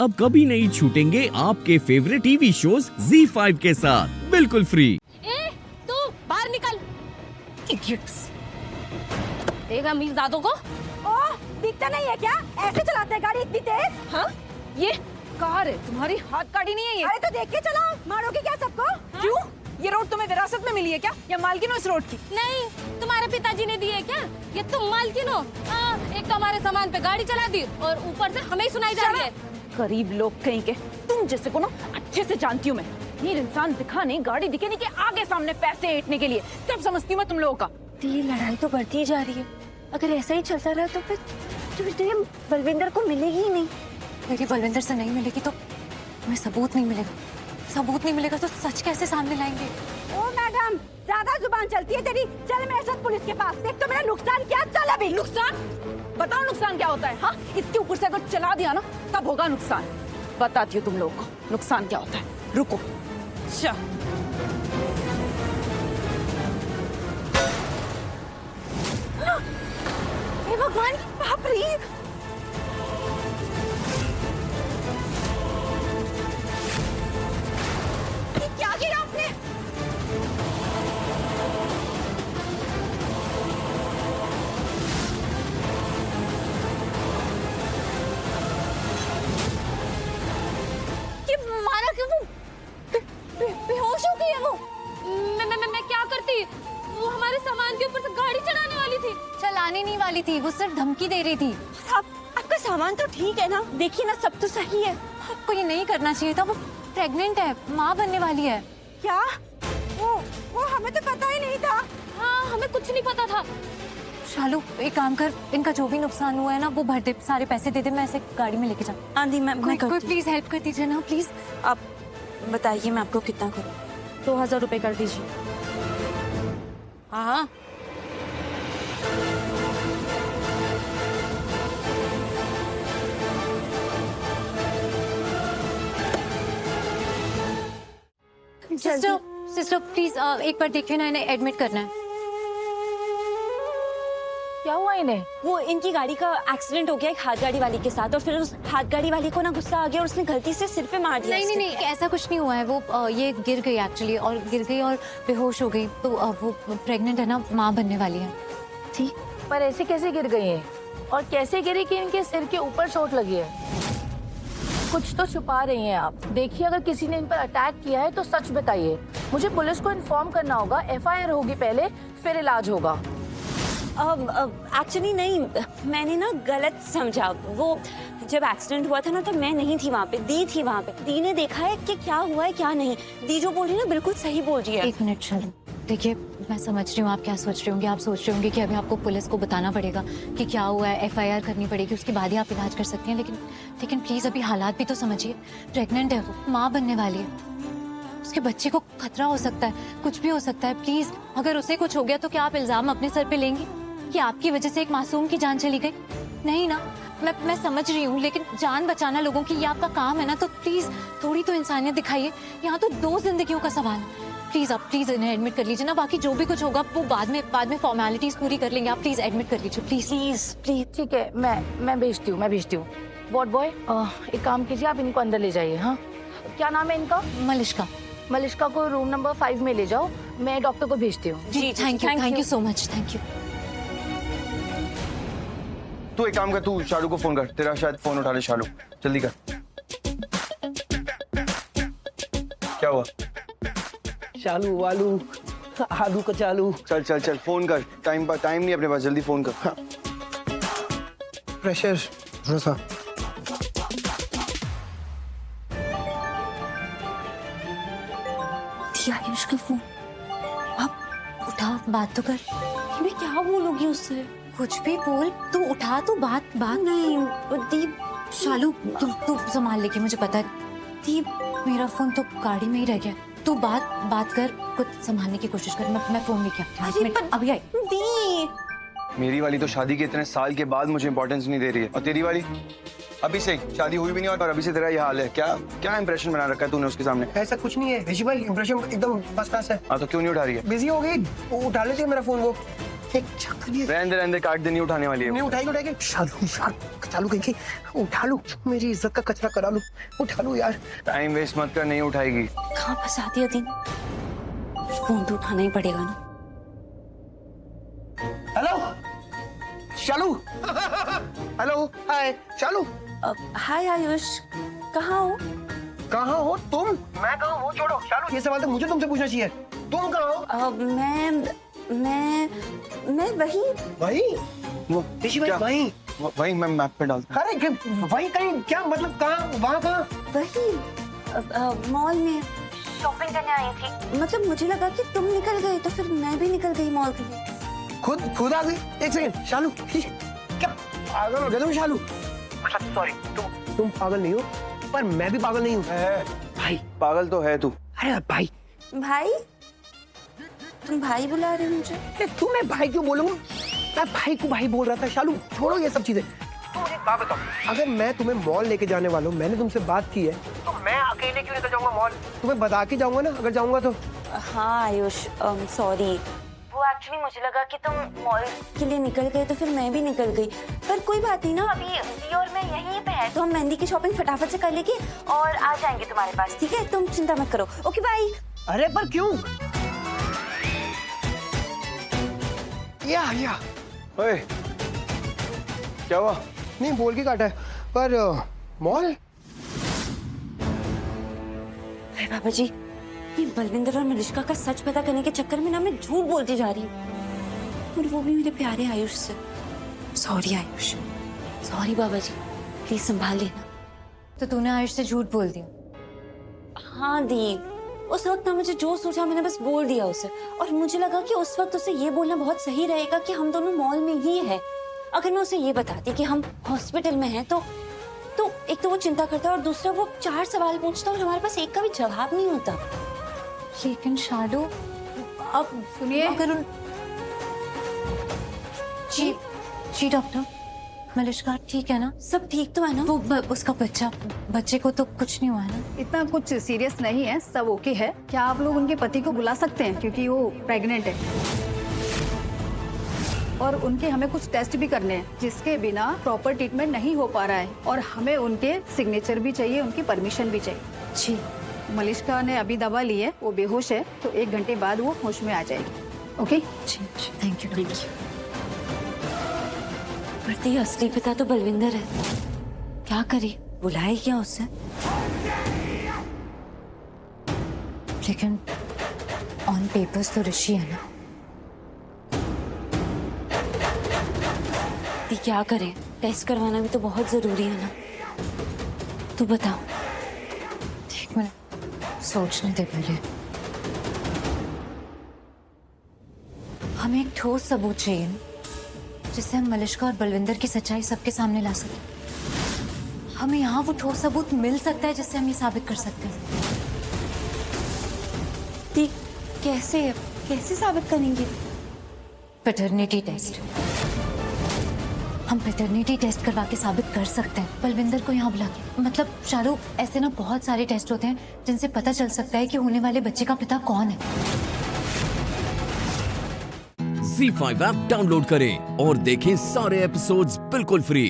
अब कभी नहीं छूटेंगे आपके फेवरेट टीवी शोज ZEE5 के साथ बिल्कुल फ्री। ए, तू बाहर निकल। Idiots। देगा मीरजादों को। ओह, दिखता नहीं है क्या? ऐसे चलाते हैं गाड़ी इतनी तेज? हाँ? ये कार है, तुम्हारी हाथ गाड़ी नहीं है ये। अरे तो देख के चलाओ, मारोगे क्या सबको? हाँ? क्यों? ये रोड तुम्हें विरासत में मिली है क्या? या मालकिन हो इस रोड की? नहीं, तुम्हारे पिताजी ने दी है क्या? ये तुम मालकिन हो? एक तो हमारे सामान पे गाड़ी चला दी और ऊपर से हमें ही सुनाई जा रही है। गरीब लोग कहीं के, तुम जैसे को ना अच्छे से जानती हूँ मैं। ये इंसान दिखा नहीं, गाड़ी दिखे नहीं, के आगे सामने पैसे ऐंठने के लिए सब समझती हूँ मैं तुम लोगों का। ये लड़ाई तो बढ़ती ही जा रही है। अगर ऐसा ही चलता रहा तो फिर ये बलविंदर को मिलेगी ही नहीं। मेरी बलविंदर से नहीं मिलेगी तो हमें सबूत नहीं मिलेगा। सबूत नहीं मिलेगा तो सच कैसे सामने लाएंगे? ओ मैडम, ज्यादा जुबान चलती है तेरी। चल मेरे साथ पुलिस के पास, देख तो मेरा नुकसान क्या। चल अभी। नुकसान? बताओ नुकसान क्या होता है? हाँ, इसके ऊपर से अगर चला दिया ना तब होगा नुकसान। बताती हूँ तुम लोगों को नुकसान क्या होता है। रुको। हे भगवान, बाप रे। ये क्या किया आपने? ये मारा क्यों? वो बेहोश हो गई है वो। मैं क्या करती? वो हमारे सामान के ऊपर से गाड़ी चढ़ाने वाली थी। चलाने नहीं वाली थी, वो सिर्फ धमकी दे रही थी। आपका सामान तो ठीक है ना? देखिए ना, सब तो सही है। आपको ये नहीं करना चाहिए था। वो प्रेग्नेंट है, माँ बनने वाली है। क्या? वो हमें तो पता ही नहीं था। हाँ, हमें कुछ नहीं पता था। शालू, एक काम कर, इनका जो भी नुकसान हुआ है ना वो भर दे, सारे पैसे दे दे, मैं ऐसे गाड़ी में लेके जाऊँ। आंधी मैं कोई प्लीज हेल्प कर दीजिए ना, प्लीज। आप बताइए मैं आपको कितना करूँ? 2000 रुपए कर दीजिए। हाँ, सिस्टर प्लीज एक बार देखिए ना, इन्हें एडमिट करना है। क्या हुआ इन्हें? वो इनकी गाड़ी का एक्सीडेंट हो गया एक हाथ गाड़ी वाली के साथ, और फिर उस हाथ गाड़ी वाली को ना गुस्सा आ गया और उसने गलती से सिर पे मार दिया। नहीं, ऐसा कुछ नहीं हुआ है। वो ये गिर गई एक्चुअली, और गिर गई और बेहोश हो गई। तो वो प्रेग्नेंट है ना, माँ बनने वाली है। ठीक, पर ऐसे कैसे गिर गई है? और कैसे गिरी कि इनके सिर के ऊपर चोट लगी है? कुछ तो छुपा रही हैं आप। देखिए, अगर किसी ने इन पर अटैक किया है तो सच बताइए। मुझे पुलिस को इन्फॉर्म करना होगा, FIR होगी पहले, फिर इलाज होगा। एक्चुअली नहीं, मैंने ना गलत समझा। वो जब एक्सीडेंट हुआ था ना तब मैं नहीं थी वहाँ पे, दी थी वहाँ पे। दी ने देखा है कि क्या हुआ है क्या नहीं। दी जो बोल रही है ना बिल्कुल सही बोल रही है। एक मिनट शालू, देखिए मैं समझ रही हूँ आप क्या सोच रहे होंगे। आप सोच रहे होंगे कि अभी आपको पुलिस को बताना पड़ेगा कि क्या हुआ है, FIR करनी पड़ेगी, उसके बाद ही आप इलाज कर सकती हैं। लेकिन प्लीज अभी हालात भी तो समझिए। प्रेग्नेंट है वो, माँ बनने वाली है, उसके बच्चे को खतरा हो सकता है, कुछ भी हो सकता है। प्लीज, अगर उसे कुछ हो गया तो क्या आप इल्जाम अपने सर पे लेंगी कि आपकी वजह से एक मासूम की जान चली गई? नहीं ना। मैं समझ रही हूँ, लेकिन जान बचाना लोगों की ये आपका काम है ना, तो प्लीज थोड़ी तो इंसानियत दिखाइए। यहाँ तो 2 जिंदगियों का सवाल है। प्लीज आप प्लीज इन्हें एडमिट कर लीजिए ना, बाकी जो भी कुछ होगा वो बाद में फॉर्मेलिटीज पूरी कर लेंगे। आप प्लीज एडमिट कर लीजिए, प्लीज। ठीक है, मैं भेजती हूँ। वार्ड बॉय, एक काम कीजिए, आप इनको अंदर ले जाइए। हाँ, क्या नाम है इनका? मलिश्का को रूम नंबर 5 में ले जाओ। मैं डॉक्टर को भेजती हूँ। जी, thank you so much, thank you. तू एक काम कर, तू शालू को फोन कर, तेरा शायद फोन उठा ले। शालू जल्दी कर। क्या हुआ? चालू वालू आलू का चालू। चल फोन कर, टाइम नहीं अपने पास, जल्दी फोन कर। हाँ। प्रेशर थोड़ा सा। आयुष का फोन। अब उठा, बात तो कर। मैं क्या बोलूंगी उससे? कुछ भी बोल, तू उठा, तू बात नहीं दीप। शालू तू संभाल लेगी, मुझे पता है। दीप, मेरा फोन तो गाड़ी में ही रह गया। तू बात कर, कुछ संभालने की कोशिश कर। मैं फोन लेके आती हूँ, अभी आई। दीप, मेरी वाली तो शादी के इतने साल के बाद मुझे इंपॉर्टेंस नहीं दे रही है, और तेरी वाली अभी से शादी हुई भी नहीं और अभी से तेरा ये हाल है। क्या इंप्रेशन बना रखा है तूने उसके सामने? ऐसा कुछ नहीं है ऋषि भाई, इंप्रेशन एकदम फर्स्ट क्लास है। हाँ, तो क्यों नहीं उठा रही है? बिजी हो गई, वो उठा लेती है मेरा फोन। वो एक चक्कर नहीं रहने दे काट दे, नहीं उठाने वाली है। उठाएगी शालू यार, चालू कहीं उठा लो, मेरी इज्जत का कचरा करा लो, उठा लो यार। टाइम वेस्ट मत कर, नहीं उठाएगी। कहाँ फंसा दिया दीदी? फोन तो उठाना ही पड़ेगा ना। हेलो शालू। हेलो हाय शालू। हाय आयुष, कहाँ हो? कहाँ हो तुम? मैं कहाँ हूँ? वो छोड़ो शालू, ये सवाल तो मुझे तुमसे पूछना चाहिए। तुम कहाँ हो? मैं वही। वही वो ऋषि भाई क्या? वही वही मैं मैप पे डालता अरे वही कहीं क्या मतलब कहाँ वहाँ कहाँ? वही मॉल में शॉपिंग करने आई थी। मतलब मुझे लगा कि तुम निकल गए तो फिर मैं भी निकल गई मॉल के लिए। खुद आ गई? एक सेकंड शालू, क्या पागल हो गया तुम शालू? मतलब सॉरी, तुम पागल नहीं हो, पर मैं भी पागल नहीं हूँ भाई। पागल तो है तू। अरे भाई, भाई तुम भाई बुला रहे हो मुझे? तू मैं भाई क्यों बोलूँ? मैं भाई को भाई बोल रहा था। शालू छोड़ो ये सब चीजें, तुम मुझे एक बात बताओ, अगर मैं तुम्हें मॉल लेके जाने वाला हूँ, मैंने तुमसे बात की है, तो मैं अकेले क्यों लेकर जाऊंगा मॉल? तुम्हें बता के जाऊंगा ना अगर जाऊंगा तो। हाँ आयुष, सॉरी। वो एक्चुअली मुझे लगा कि तुम मॉल के लिए निकल गए तो फिर मैं भी निकल गई। पर कोई बात नहीं ना, अभी दी और मैं यहीं पे है तो हम मेहंदी की शॉपिंग फटाफट से कर लेंगे और आ जाएंगे तुम्हारे पास, ठीक है? तुम चिंता मत करो। Okay bye. अरे पर क्यों? या ओए, क्या हुआ? नहीं बोल के काटा है, पर मॉल। अरे बाबा जी, ये बलविंदर और मलिष्का का सच पता करने के चक्कर में ना मैं झूठ बोलती जा रही हूँ, और वो भी मेरे प्यारे आयुष से। सॉरी आयुष, सॉरी बाबा जी, प्लीज संभाल लेना। तो तूने आयुष से झूठ बोल दिया? हाँ दी, उस वक्त ना मुझे जो सोचा मैंने बस बोल दिया उसे, और मुझे लगा कि उस वक्त उसे ये बोलना बहुत सही रहेगा कि हम दोनों मॉल में ही हैं। अगर मैं उसे ये बताती कि हम हॉस्पिटल में हैं तो एक तो वो चिंता करता और दूसरा वो 4 सवाल पूछता और हमारे पास एक का भी जवाब नहीं होता। लेकिन शालू, अब सुनिए, अगर उन... जी डॉक्टर, मलिष्का ठीक है ना? सब ठीक तो है ना? वो उसका बच्चे को तो कुछ नहीं हुआ है ना? इतना कुछ सीरियस नहीं है, सब ओके है। क्या आप लोग उनके पति को बुला सकते हैं, क्योंकि वो प्रेग्नेंट है और उनके हमें कुछ टेस्ट भी करने हैं, जिसके बिना प्रॉपर ट्रीटमेंट नहीं हो पा रहा है, और हमें उनके सिग्नेचर भी चाहिए, उनकी परमिशन भी चाहिए। जी। मलिष्का ने अभी दवा ली है, वो बेहोश है, तो 1 घंटे बाद वो होश में आ जाएगी। ओके जी, थैंक यू डॉक्टर। पर असली पिता तो बलविंदर है, क्या करे? बुलाए क्या उसे? लेकिन ऑन पेपर्स तो ऋषि है ना? दी क्या करें? टेस्ट करवाना भी तो बहुत जरूरी है ना। तू बता। एक मिनट सोचने दे पहले। हमें एक ठोस सबूत चाहिए ना, जिससे हम मलिष्का और बलविंदर की सच्चाई सबके सामने ला सकें। हमें यहाँ वो ठोस सबूत मिल सकता है जिससे हम ये साबित कर सकते हैं। दी कैसे साबित करेंगे? Paternity test. हम पैटर्निटी टेस्ट करवा के साबित कर सकते हैं, बलविंदर को यहाँ बुला के। मतलब शालू, ऐसे ना बहुत सारे टेस्ट होते हैं जिनसे पता चल सकता है कि होने वाले बच्चे का पिता कौन है। ZEE5 ऐप डाउनलोड करें और देखें सारे एपिसोड्स बिल्कुल फ्री।